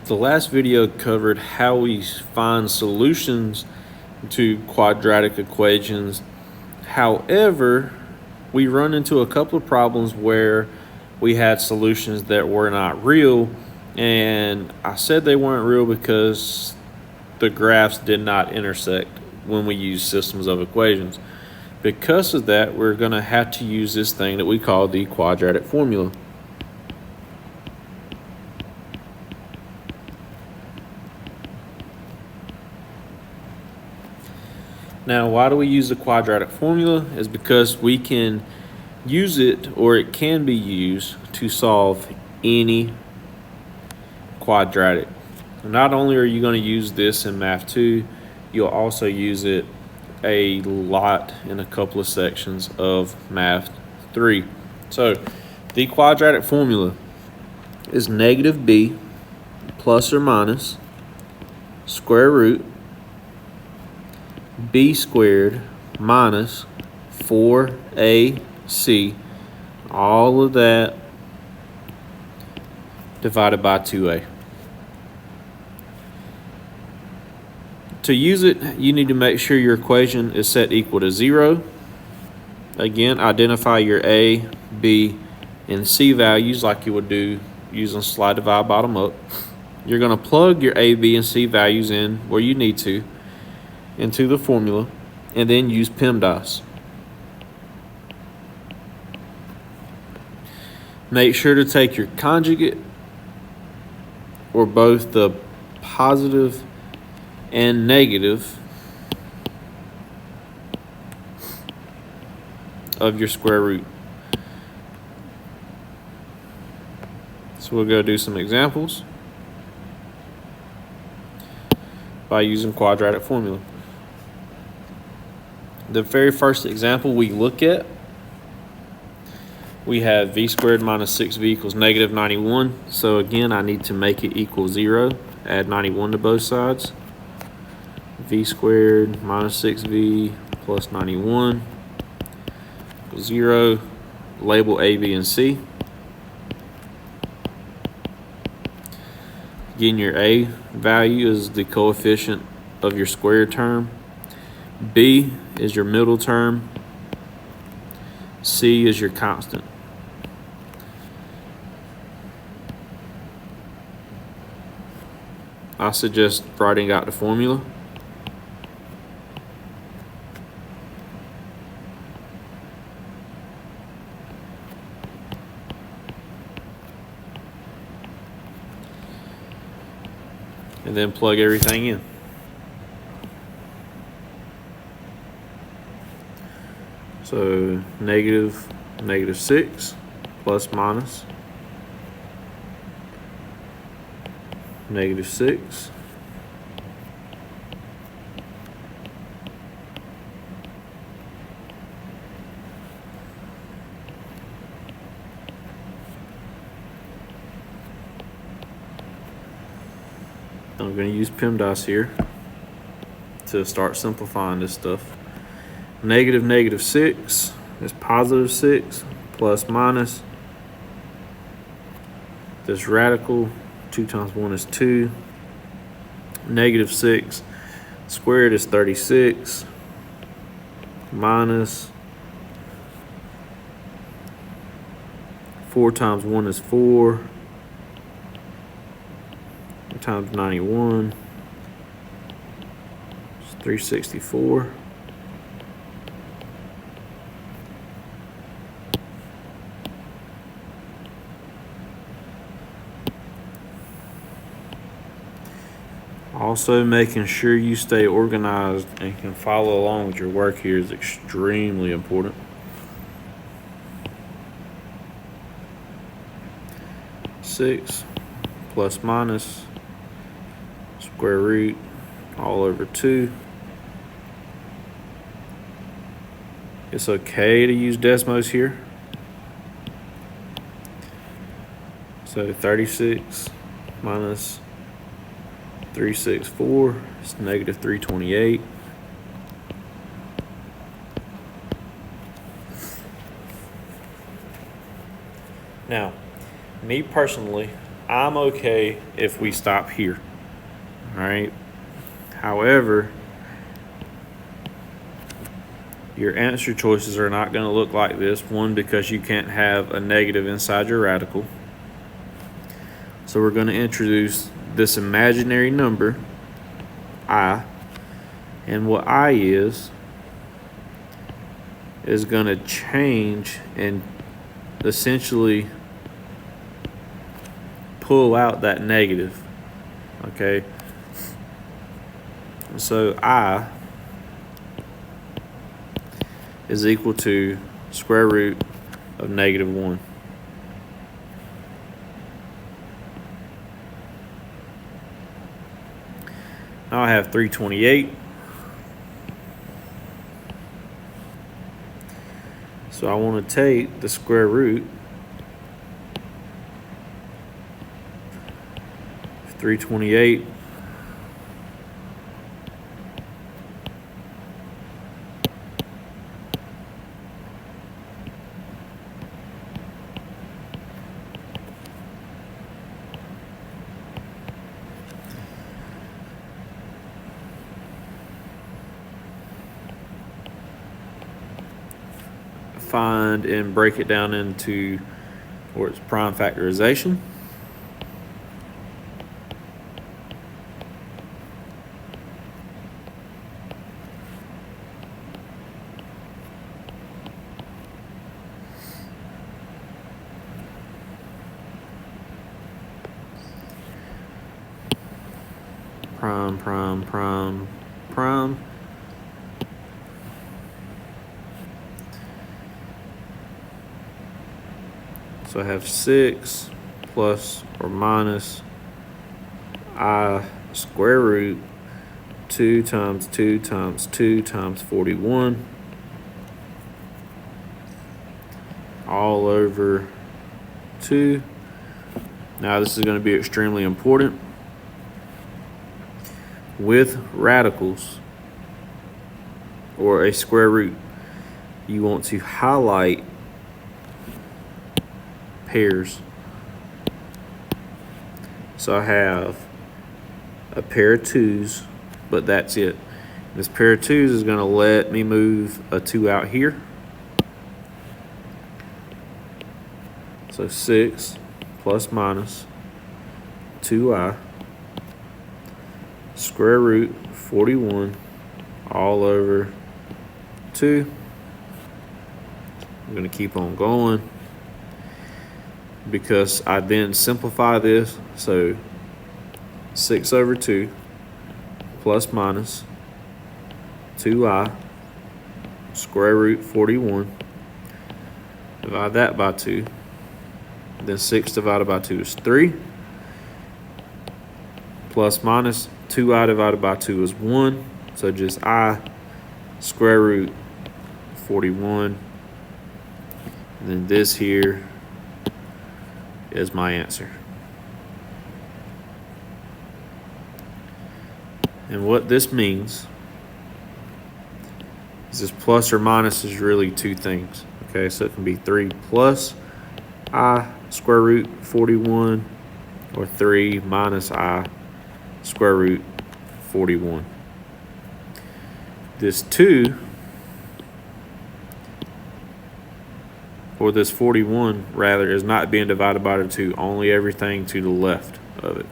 The last video covered how we find solutions to quadratic equations. However, we run into a couple of problems where we had solutions that were not real, and I said they weren't real because the graphs did not intersect when we use systems of equations. Because of that, we're going to have to use this thing that we call the quadratic formula. Now, why do we use the quadratic formula? Is because we can use it, or it can be used to solve any quadratic. Not only are you going to use this in Math 2, you'll also use it a lot in a couple of sections of Math 3. So, the quadratic formula is negative b plus or minus square root b squared minus 4ac, all of that divided by 2a. To use it, you need to make sure your equation is set equal to 0. Again, identify your a, b, and c values like you would do using slide divide bottom up. You're going to plug your a, b, and c values in where you need to into the formula, and then use PEMDAS. Make sure to take your conjugate, or both the positive and negative of your square root. So we'll go do some examples by using quadratic formula. The very first example we look at, we have v squared minus 6v equals negative 91. So again, I need to make it equal 0. Add 91 to both sides. V squared minus 6v plus 91 equals 0. Label a, b, and c. Again, your a value is the coefficient of your square term. B is your middle term. C is your constant. I suggest writing out the formula. And then plug everything in. So negative 6 plus minus negative 6 I'm going to use PEMDAS here to start simplifying this stuff. Negative 6 is positive 6 plus minus this radical. 2 times 1 is 2. Negative 6 squared is 36 minus 4 times 1 is 4 times 91 is 364. Also, making sure you stay organized and can follow along with your work here is extremely important. Six plus minus square root all over 2. It's okay to use Desmos here. So 36 minus 364 is negative 328. Now, me personally, I'm okay if we stop here. All right. However, your answer choices are not going to look like this. One, because you can't have a negative inside your radical. So we're going to introduce this imaginary number, I. And what I is going to change and essentially pull out that negative. Okay. So I is equal to square root of -1. Now I have 328. So I want to take the square root of 328 find and break it down into where it's prime factorization. Prime, prime, prime, prime. So I have 6 plus or minus I square root 2 times 2 times 2 times 41 all over 2. Now this is going to be extremely important. With radicals or a square root, you want to highlight pairs. So I have a pair of 2's, but that's it. This pair of 2's is going to let me move a 2 out here. So 6 plus minus 2i square root 41 all over 2. I'm going to keep on going because I then simplify this. So 6 over 2 plus minus 2i square root 41. Divide that by 2. Then 6 divided by 2 is 3. Plus minus 2i divided by 2 is 1. So just I square root 41. And then this here is my answer. And what this means is this plus or minus is really two things. Okay, so it can be 3 plus I square root 41 or 3 minus I square root 41. This 2 or this 41 rather is not being divided by the 2, only everything to the left of it.